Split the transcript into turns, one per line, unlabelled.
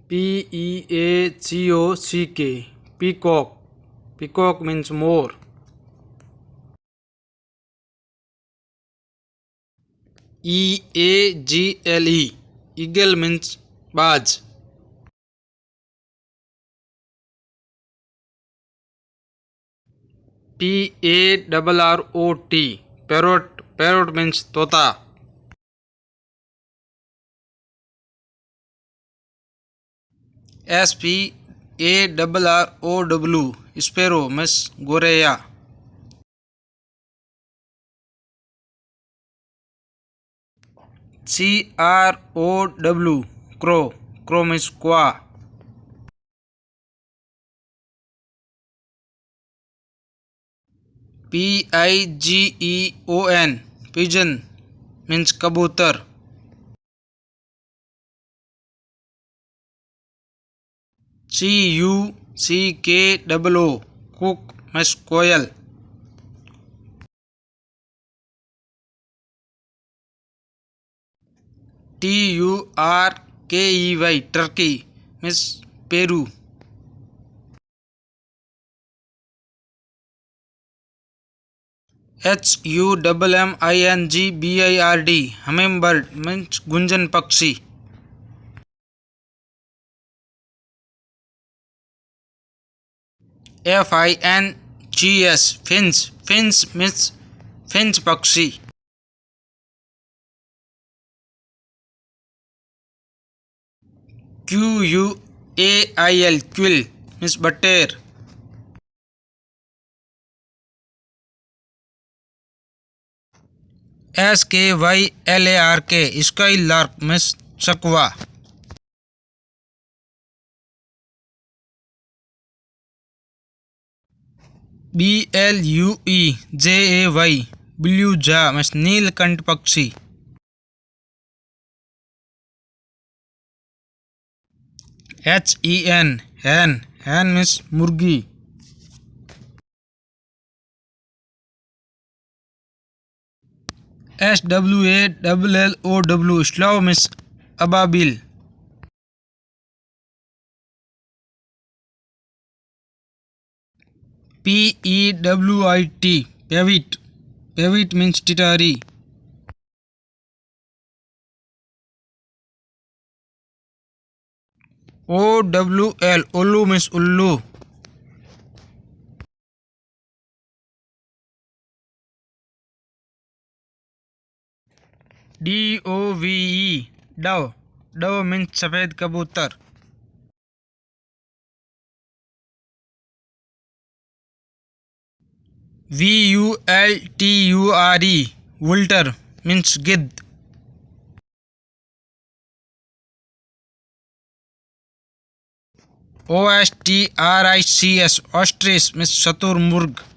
Peacock. Peacock. Peacock means more. Eagle. Eagle means बाज. Parrot. Parrot. Parrot means तोता. Sparrow. Sparrow means गोरैया. Crow. Crow. Crow means कौवा. Pigeon. Pigeon means कबूतर. Cuckoo. Cook means कोयल. Turkey. Turkey means Peru. Hummingbird. Hummingbird means Gunjan पक्षी. Finch. Finch means finch पक्षी. Quail. Quail means बटेर. Skylark. Skylark means चकवा. Blue jay. Blue jay means Neelkanth पक्षी. hen means मुर्गी. Slow means अबाबिल. Pewit. Pewit means टिटहरी. Owl means उल्लू. Dove. Dove means सफेद कबूतर. Vulture means गिद्ध. Ostrich means शुतुरमुर्ग.